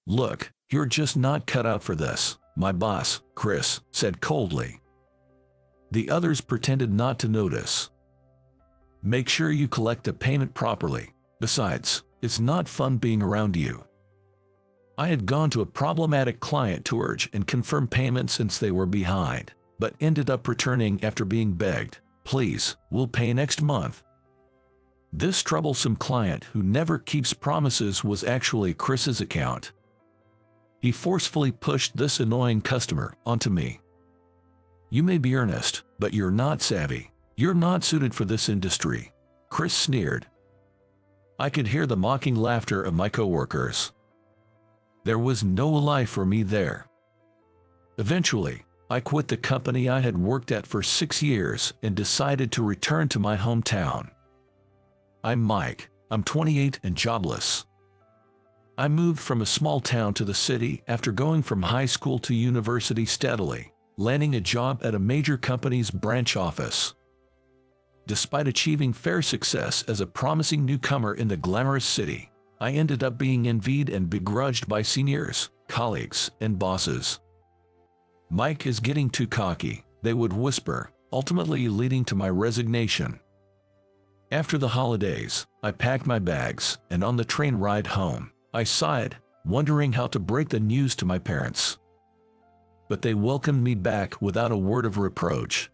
"Look, you're just not cut out for this," my boss, Chris, said coldly. The others pretended not to notice. "Make sure you collect the payment properly. Besides, it's not fun being around you." I had gone to a problematic client to urge and confirm payment since they were behind, but ended up returning after being begged, "Please, we'll pay next month." This troublesome client who never keeps promises was actually Chris's account. He forcefully pushed this annoying customer onto me. "You may be earnest, but you're not savvy. You're not suited for this industry," Chris sneered. I could hear the mocking laughter of my coworkers. There was no life for me there. Eventually, I quit the company I had worked at for 6 years and decided to return to my hometown. I'm Mike. I'm 28 and jobless. I moved from a small town to the city after going from high school to university steadily, landing a job at a major company's branch office. Despite achieving fair success as a promising newcomer in the glamorous city, I ended up being envied and begrudged by seniors, colleagues, and bosses. "Mike is getting too cocky," they would whisper, ultimately leading to my resignation. After the holidays, I packed my bags, and on the train ride home, I sighed, wondering how to break the news to my parents. But they welcomed me back without a word of reproach.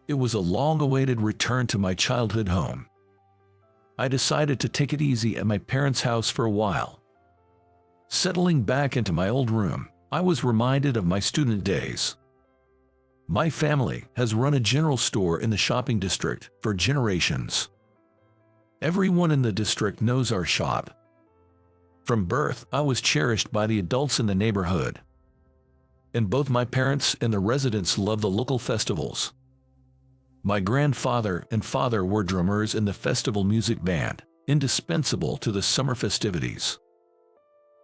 It was a long-awaited return to my childhood home. I decided to take it easy at my parents' house for a while. Settling back into my old room, I was reminded of my student days. My family has run a general store in the shopping district for generations. Everyone in the district knows our shop. From birth, I was cherished by the adults in the neighborhood. And both my parents and the residents loved the local festivals. My grandfather and father were drummers in the festival music band, indispensable to the summer festivities.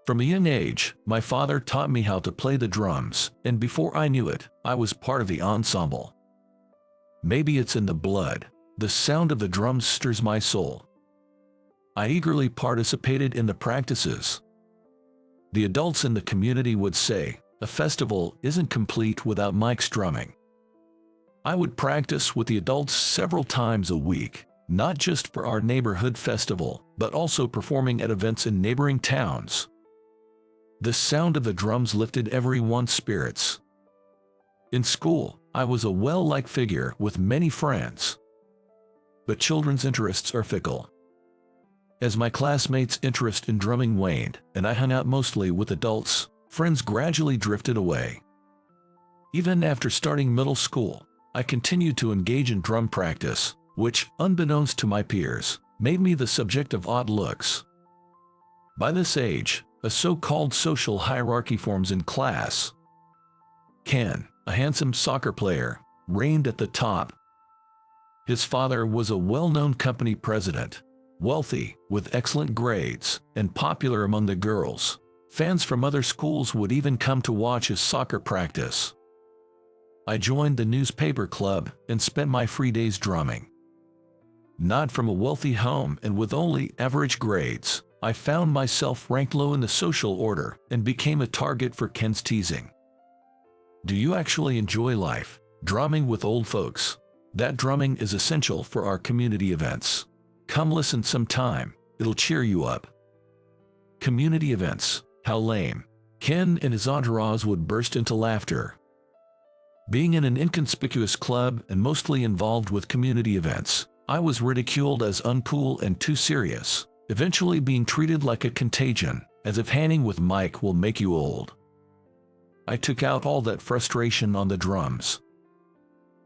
From a young age, my father taught me how to play the drums, and before I knew it, I was part of the ensemble. Maybe it's in the blood. The sound of the drums stirs my soul. I eagerly participated in the practices. The adults in the community would say, "A festival isn't complete without Mike's drumming." I would practice with the adults several times a week, not just for our neighborhood festival, but also performing at events in neighboring towns. The sound of the drums lifted everyone's spirits. In school, I was a well-liked figure with many friends. But children's interests are fickle. As my classmates' interest in drumming waned, and I hung out mostly with adults, friends gradually drifted away. Even after starting middle school, I continued to engage in drum practice, which, unbeknownst to my peers, made me the subject of odd looks. By this age, a so-called social hierarchy forms in class. Ken, a handsome soccer player, reigned at the top. His father was a well-known company president, wealthy, with excellent grades, and popular among the girls. Fans from other schools would even come to watch his soccer practice. I joined the newspaper club and spent my free days drumming. Not from a wealthy home and with only average grades, I found myself ranked low in the social order and became a target for Ken's teasing. "Do you actually enjoy life, drumming with old folks? That drumming is essential for our community events. Come listen sometime, it'll cheer you up." Community events, how lame. Ken and his entourage would burst into laughter. Being in an inconspicuous club and mostly involved with community events, I was ridiculed as uncool and too serious, eventually being treated like a contagion, as if hanging with Mike will make you old. I took out all that frustration on the drums.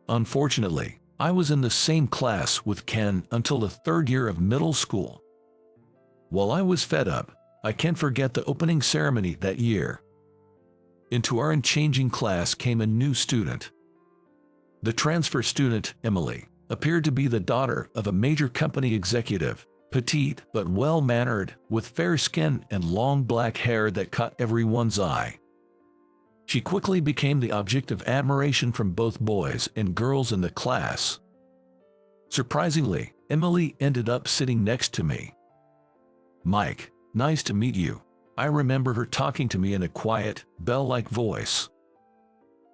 Unfortunately, I was in the same class with Ken until the 3rd year of middle school. While I was fed up, I can't forget the opening ceremony that year. Into our unchanging class came a new student. The transfer student, Emily, appeared to be the daughter of a major company executive, petite but well-mannered, with fair skin and long black hair that caught everyone's eye. She quickly became the object of admiration from both boys and girls in the class. Surprisingly, Emily ended up sitting next to me. "Mike, nice to meet you," I remember her talking to me in a quiet, bell-like voice.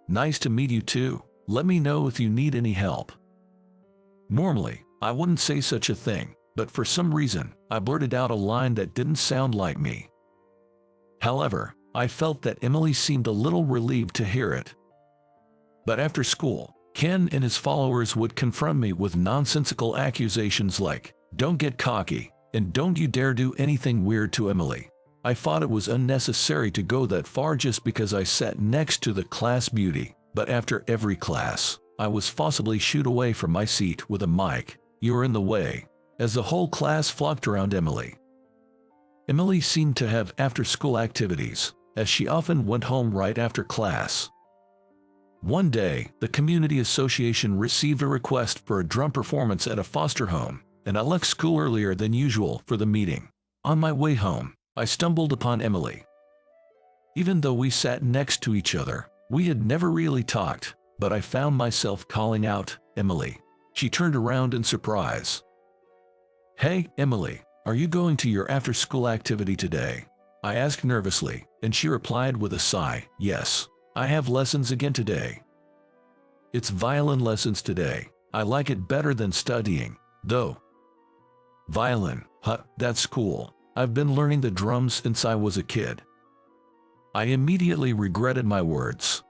"Nice to meet you too. Let me know if you need any help." Normally, I wouldn't say such a thing, but for some reason, I blurted out a line that didn't sound like me. However, I felt that Emily seemed a little relieved to hear it. But after school, Ken and his followers would confront me with nonsensical accusations like, "Don't get cocky," and "Don't you dare do anything weird to Emily." I thought it was unnecessary to go that far just because I sat next to the class beauty, but after every class, I was forcibly shooed away from my seat with a mic. "You're in the way," as the whole class flocked around Emily. Emily seemed to have after-school activities, as she often went home right after class. One day, the community association received a request for a drum performance at a foster home, and I left school earlier than usual for the meeting. On my way home, I stumbled upon Emily. Even though we sat next to each other, we had never really talked, but I found myself calling out, "Emily." She turned around in surprise. "Hey, Emily, are you going to your after-school activity today?" I asked nervously, and she replied with a sigh, "Yes, I have lessons again today. It's violin lessons today. I like it better than studying, though." "Violin, huh, that's cool. I've been learning the drums since I was a kid." I immediately regretted my words.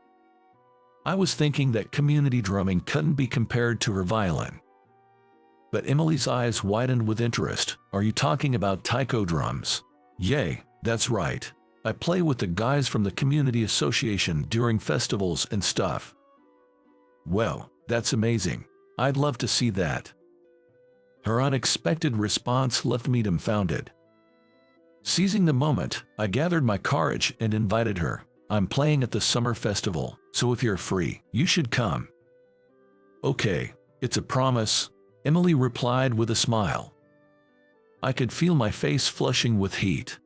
I was thinking that community drumming couldn't be compared to her violin. But Emily's eyes widened with interest. "Are you talking about taiko drums?" "Yay, that's right. I play with the guys from the community association during festivals and stuff." "Well, that's amazing. I'd love to see that." Her unexpected response left me dumbfounded. Seizing the moment, I gathered my courage and invited her. "I'm playing at the summer festival, so if you're free, you should come." "Okay, it's a promise," Emily replied with a smile. I could feel my face flushing with heat.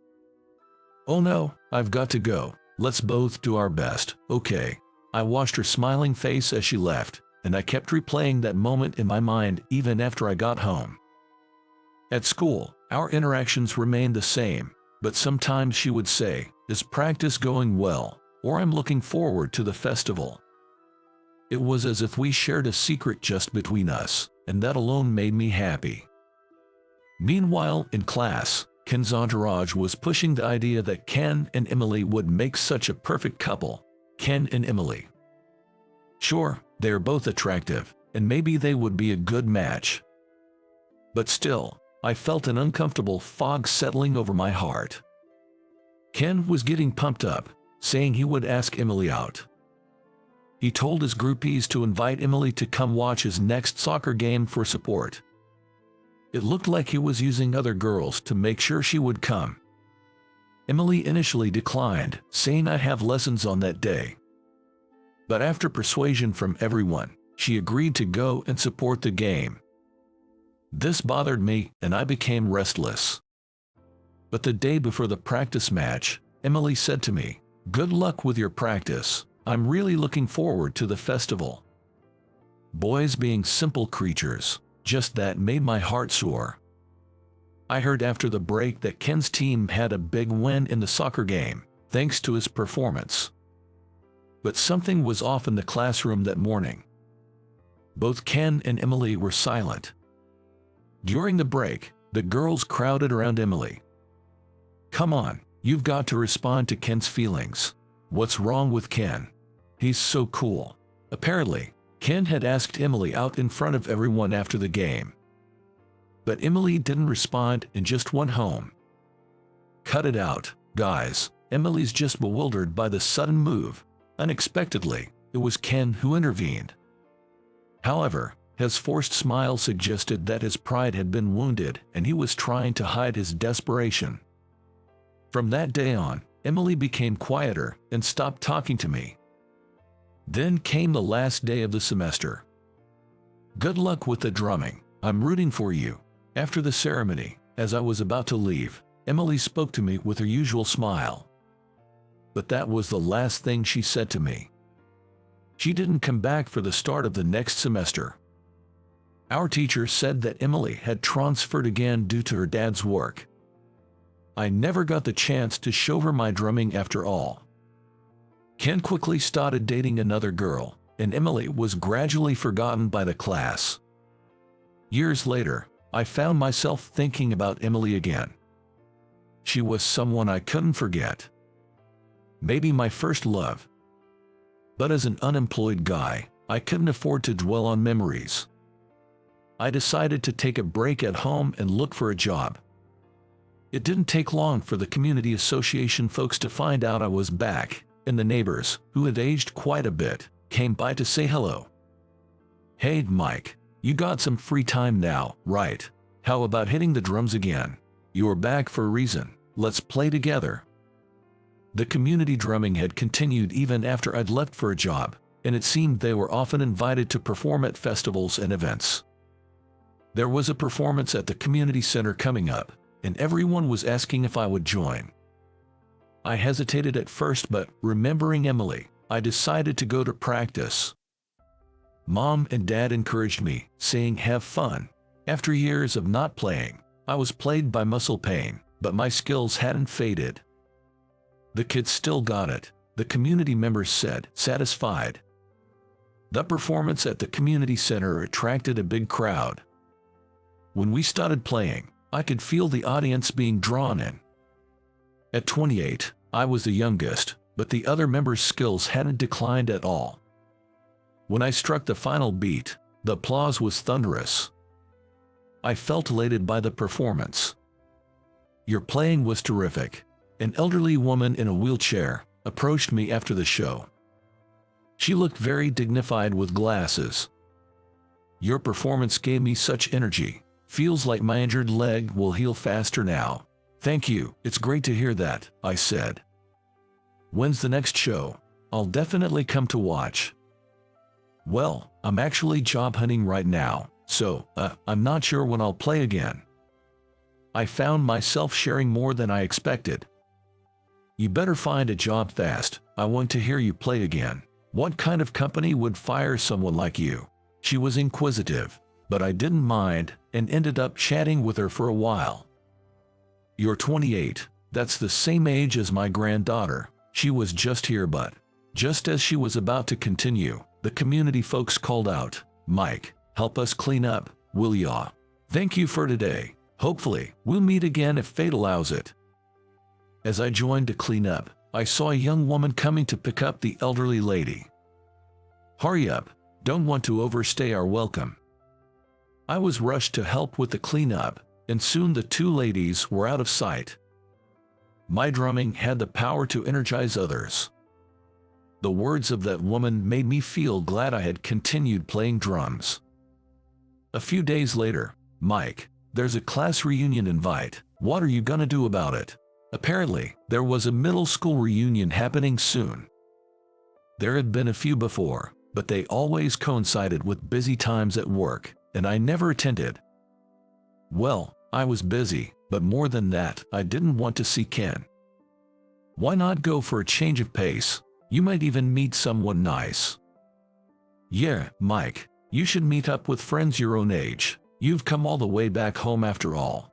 "Oh no, I've got to go. Let's both do our best, okay?" I watched her smiling face as she left, and I kept replaying that moment in my mind even after I got home. At school, our interactions remained the same, but sometimes she would say, "Is practice going well?" or "I'm looking forward to the festival." It was as if we shared a secret just between us, and that alone made me happy. Meanwhile, in class, Ken's entourage was pushing the idea that Ken and Emily would make such a perfect couple. Ken and Emily. Sure, they are both attractive, and maybe they would be a good match. But still, I felt an uncomfortable fog settling over my heart. Ken was getting pumped up, saying he would ask Emily out. He told his groupies to invite Emily to come watch his next soccer game for support. It looked like he was using other girls to make sure she would come. Emily initially declined, saying I'd have lessons on that day. But after persuasion from everyone, she agreed to go and support the game. This bothered me, and I became restless. But the day before the practice match, Emily said to me, "Good luck with your practice. I'm really looking forward to the festival." Boys being simple creatures, just that made my heart soar. I heard after the break that Ken's team had a big win in the soccer game, thanks to his performance. But something was off in the classroom that morning. Both Ken and Emily were silent. During the break, the girls crowded around Emily. "Come on, you've got to respond to Ken's feelings. What's wrong with Ken? He's so cool." Apparently, Ken had asked Emily out in front of everyone after the game. But Emily didn't respond and just went home. Cut it out, guys. Emily's just bewildered by the sudden move. Unexpectedly, it was Ken who intervened. However, his forced smile suggested that his pride had been wounded and he was trying to hide his desperation. From that day on, Emily became quieter and stopped talking to me. Then came the last day of the semester. "Good luck with the drumming. I'm rooting for you." After the ceremony, as I was about to leave, Emily spoke to me with her usual smile. But that was the last thing she said to me. She didn't come back for the start of the next semester. Our teacher said that Emily had transferred again due to her dad's work. I never got the chance to show her my drumming after all. Ken quickly started dating another girl, and Emily was gradually forgotten by the class. Years later, I found myself thinking about Emily again. She was someone I couldn't forget. Maybe my first love. But as an unemployed guy, I couldn't afford to dwell on memories. I decided to take a break at home and look for a job. It didn't take long for the community association folks to find out I was back, and the neighbors, who had aged quite a bit, came by to say hello. "Hey, Mike, you got some free time now, right? How about hitting the drums again? You're back for a reason. Let's play together." The community drumming had continued even after I'd left for a job, and it seemed they were often invited to perform at festivals and events. There was a performance at the community center coming up, and everyone was asking if I would join. I hesitated at first, but remembering Emily, I decided to go to practice. Mom and Dad encouraged me, saying have fun. After years of not playing, I was plagued by muscle pain, but my skills hadn't faded. "The kids still got it," the community members said, satisfied. The performance at the community center attracted a big crowd. When we started playing, I could feel the audience being drawn in. At 28, I was the youngest, but the other members' skills hadn't declined at all. When I struck the final beat, the applause was thunderous. I felt elated by the performance. "Your playing was terrific." An elderly woman in a wheelchair approached me after the show. She looked very dignified with glasses. "Your performance gave me such energy. Feels like my injured leg will heal faster now." "Thank you, it's great to hear that," I said. "When's the next show? I'll definitely come to watch." "Well, I'm actually job hunting right now, so I'm not sure when I'll play again." I found myself sharing more than I expected. "You better find a job fast. I want to hear you play again. What kind of company would fire someone like you?" She was inquisitive, but I didn't mind and ended up chatting with her for a while. "You're 28. That's the same age as my granddaughter. She was just here," but just as she was about to continue, the community folks called out, "Mike, help us clean up, will ya? Thank you for today. Hopefully, we'll meet again if fate allows it." As I joined to clean up, I saw a young woman coming to pick up the elderly lady. "Hurry up, don't want to overstay our welcome." I was rushed to help with the cleanup, and soon the two ladies were out of sight. My drumming had the power to energize others. The words of that woman made me feel glad I had continued playing drums. A few days later, "Mike, there's a class reunion invite. What are you gonna do about it?" Apparently, there was a middle school reunion happening soon. There had been a few before, but they always coincided with busy times at work, and I never attended. Well, I was busy, but more than that, I didn't want to see Ken. Why not go for a change of pace? You might even meet someone nice. "Yeah, Mike, you should meet up with friends your own age. You've come all the way back home after all."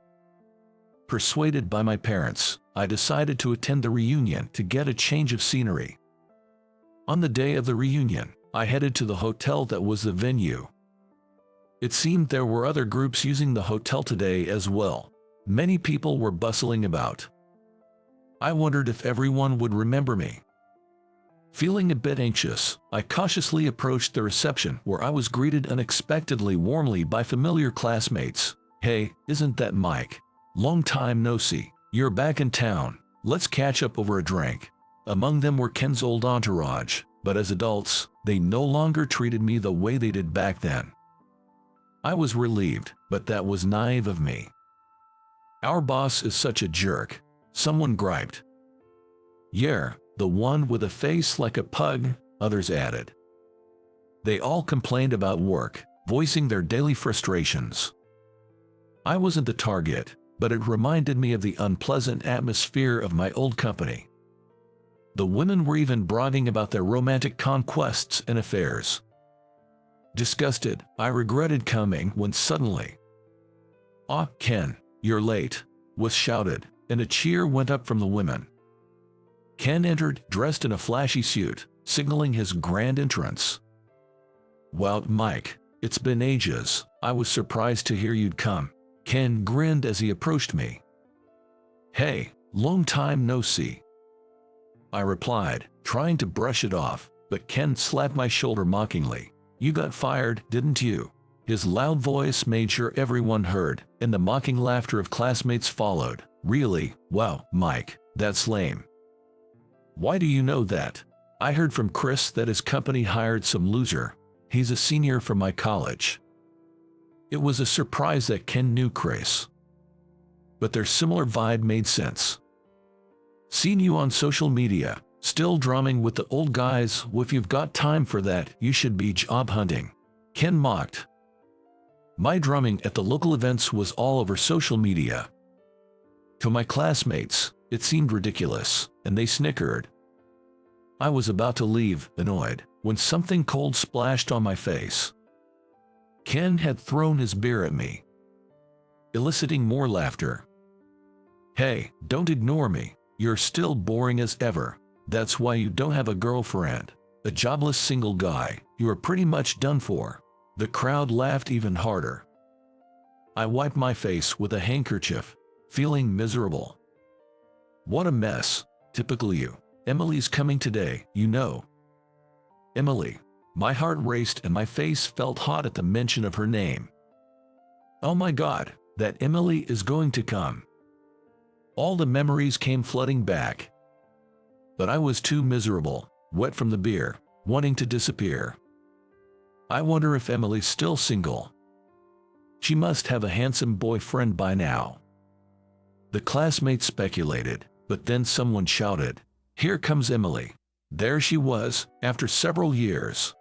Persuaded by my parents, I decided to attend the reunion to get a change of scenery. On the day of the reunion, I headed to the hotel that was the venue. It seemed there were other groups using the hotel today as well. Many people were bustling about. I wondered if everyone would remember me. Feeling a bit anxious, I cautiously approached the reception where I was greeted unexpectedly warmly by familiar classmates. "Hey, isn't that Mike? Long time no see. You're back in town. Let's catch up over a drink." Among them were Ken's old entourage, but as adults, they no longer treated me the way they did back then. I was relieved, but that was naive of me. "Our boss is such a jerk," someone griped. "Yeah, the one with a face like a pug," others added. They all complained about work, voicing their daily frustrations. I wasn't the target, but it reminded me of the unpleasant atmosphere of my old company. The women were even bragging about their romantic conquests and affairs. Disgusted, I regretted coming when suddenly, "Ah, Ken, you're late," was shouted. and a cheer went up from the women. Ken entered, dressed in a flashy suit, signaling his grand entrance. "Wow, Mike, it's been ages. I was surprised to hear you'd come." Ken grinned as he approached me. "Hey, long time no see," I replied, trying to brush it off, but Ken slapped my shoulder mockingly. "You got fired, didn't you?" His loud voice made sure everyone heard, and the mocking laughter of classmates followed. "Really? Wow, Mike, that's lame. Why do you know that?" "I heard from Chris that his company hired some loser. He's a senior from my college." It was a surprise that Ken knew Chris, but their similar vibe made sense. "Seen you on social media, still drumming with the old guys. If you've got time for that, you should be job hunting," Ken mocked. My drumming at the local events was all over social media. To my classmates, it seemed ridiculous, and they snickered. I was about to leave, annoyed, when something cold splashed on my face. Ken had thrown his beer at me, eliciting more laughter. "Hey, don't ignore me. You're still boring as ever. That's why you don't have a girlfriend. A jobless single guy. You are pretty much done for." The crowd laughed even harder. I wiped my face with a handkerchief, feeling miserable. What a mess. Typical you. Emily's coming today, you know. Emily. My heart raced and my face felt hot at the mention of her name. Oh my God, that Emily is going to come. All the memories came flooding back. But I was too miserable, wet from the beer, wanting to disappear. I wonder if Emily's still single. She must have a handsome boyfriend by now. The classmates speculated, but then someone shouted, "Here comes Emily." There she was, after several years.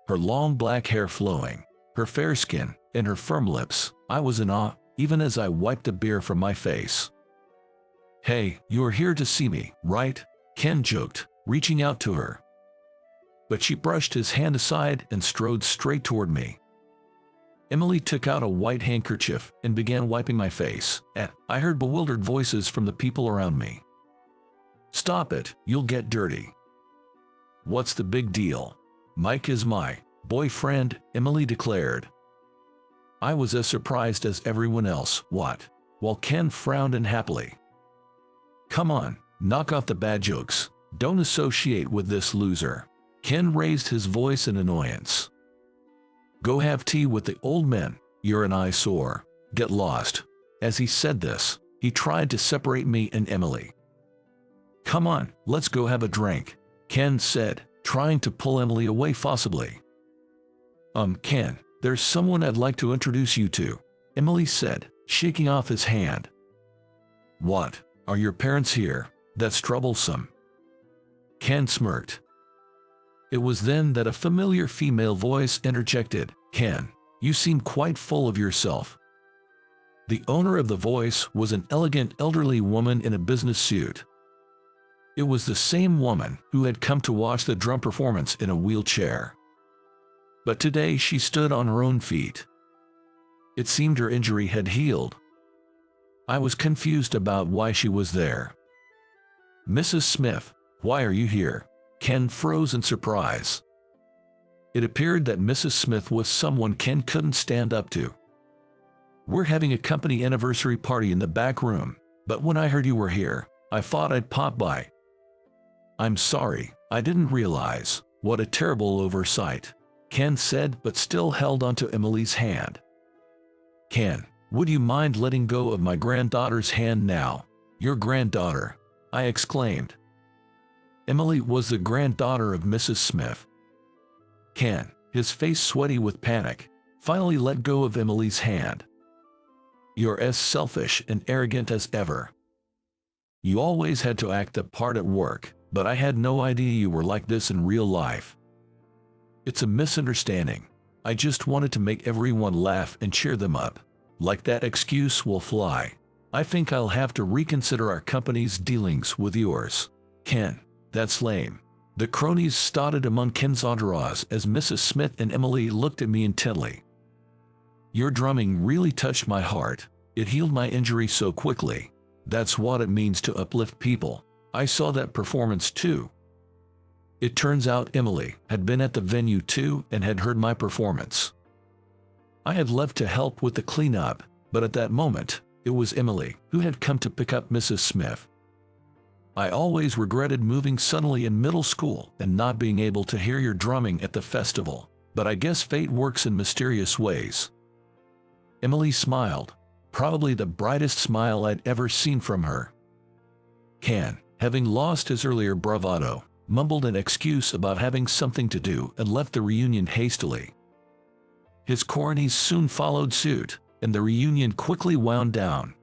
Her long black hair flowing, her fair skin, and her firm lips. I was in awe, even as I wiped the beer from my face. "Hey, you're here to see me, right?" Ken joked, reaching out to her. But she brushed his hand aside and strode straight toward me. Emily took out a white handkerchief and began wiping my face, and I heard bewildered voices from the people around me. "Stop it, you'll get dirty." "What's the big deal? Mike is my boyfriend," Emily declared. I was as surprised as everyone else. "What?" While Ken frowned unhappily. "Come on, knock off the bad jokes. Don't associate with this loser." Ken raised his voice in annoyance. "Go have tea with the old men. You're an eyesore. Get lost." As he said this, he tried to separate me and Emily. "Come on, let's go have a drink," Ken said, trying to pull Emily away forcibly. Ken, there's someone I'd like to introduce you to," Emily said, shaking off his hand. "What? Are your parents here? That's troublesome." Ken smirked. It was then that a familiar female voice interjected, "Ken, you seem quite full of yourself." The owner of the voice was an elegant elderly woman in a business suit. It was the same woman who had come to watch the drum performance in a wheelchair. But today she stood on her own feet. It seemed her injury had healed. I was confused about why she was there. "Mrs. Smith, why are you here?" Ken froze in surprise. It appeared that Mrs. Smith was someone Ken couldn't stand up to. "We're having a company anniversary party in the back room, but when I heard you were here, I thought I'd pop by." "I'm sorry, I didn't realize. What a terrible oversight," Ken said, but still held onto Emily's hand. "Ken, would you mind letting go of my granddaughter's hand now?" "Your granddaughter?" I exclaimed. Emily was the granddaughter of Mrs. Smith. Ken, his face sweaty with panic, finally let go of Emily's hand. "You're as selfish and arrogant as ever. You always had to act the part at work, but I had no idea you were like this in real life. It's a misunderstanding. I just wanted to make everyone laugh and cheer them up. Like that excuse will fly. I think I'll have to reconsider our company's dealings with yours." "Ken, that's lame." The cronies started among Ken's entourage as Mrs. Smith and Emily looked at me intently. "Your drumming really touched my heart. It healed my injury so quickly. That's what it means to uplift people. I saw that performance too. It turns out Emily had been at the venue too and had heard my performance. I had left to help with the cleanup, but at that moment, it was Emily who had come to pick up Mrs. Smith. I always regretted moving suddenly in middle school and not being able to hear your drumming at the festival, but I guess fate works in mysterious ways. Emily smiled, probably the brightest smile I'd ever seen from her. Ken, having lost his earlier bravado, mumbled an excuse about having something to do and left the reunion hastily. His cornies soon followed suit, and the reunion quickly wound down.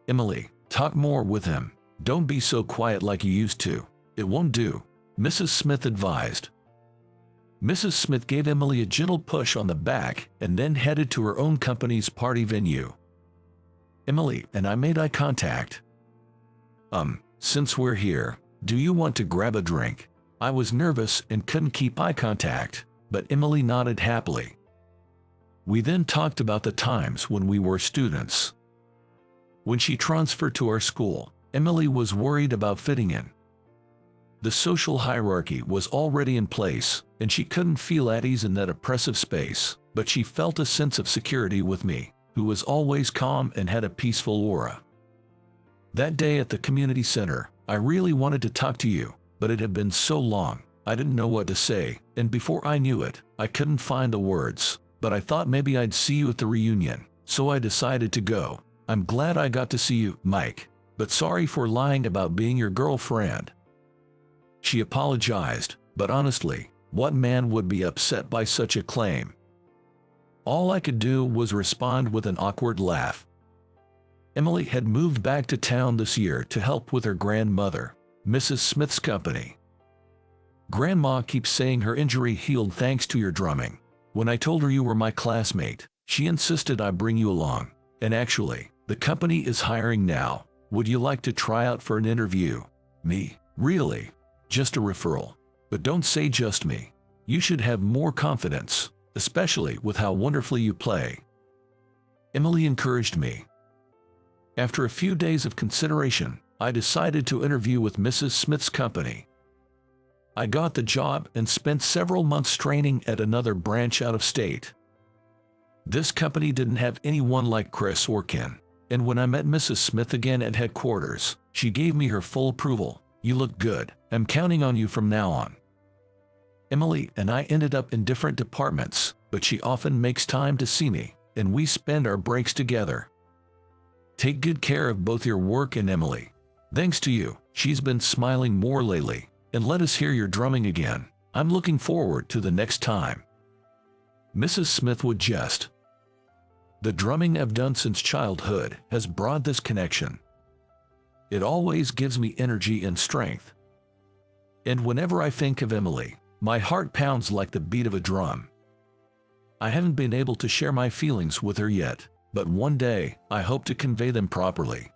Emily, talk more with him. Don't be so quiet like you used to. It won't do, Mrs. Smith advised. Mrs. Smith gave Emily a gentle push on the back and then headed to her own company's party venue. Emily and I made eye contact. Since we're here, do you want to grab a drink? I was nervous and couldn't keep eye contact, but Emily nodded happily. We then talked about the times when we were students. When she transferred to our school, Emily was worried about fitting in. The social hierarchy was already in place, and she couldn't feel at ease in that oppressive space, but she felt a sense of security with me, who was always calm and had a peaceful aura. That day at the community center, I really wanted to talk to you, but it had been so long, I didn't know what to say, and before I knew it, I couldn't find the words. But I thought maybe I'd see you at the reunion, so I decided to go. I'm glad I got to see you, Mike, but sorry for lying about being your girlfriend. She apologized, but honestly, what man would be upset by such a claim? All I could do was respond with an awkward laugh. Emily had moved back to town this year to help with her grandmother, Mrs. Smith's company. Grandma keeps saying her injury healed thanks to your drumming. When I told her you were my classmate, she insisted I bring you along. And actually, the company is hiring now. Would you like to try out for an interview? Me? Really? Just a referral. But don't say just me. You should have more confidence, especially with how wonderfully you play. Emily encouraged me. After a few days of consideration, I decided to interview with Mrs. Smith's company. I got the job and spent several months training at another branch out of state. This company didn't have anyone like Chris or Ken, and when I met Mrs. Smith again at headquarters, she gave me her full approval. You look good. I'm counting on you from now on. Emily and I ended up in different departments, but she often makes time to see me, and we spend our breaks together. Take good care of both your work and Emily. Thanks to you, she's been smiling more lately. And let us hear your drumming again. I'm looking forward to the next time. Mrs. Smith would jest. The drumming I've done since childhood has brought this connection. It always gives me energy and strength. And whenever I think of Emily, my heart pounds like the beat of a drum. I haven't been able to share my feelings with her yet, but one day I hope to convey them properly.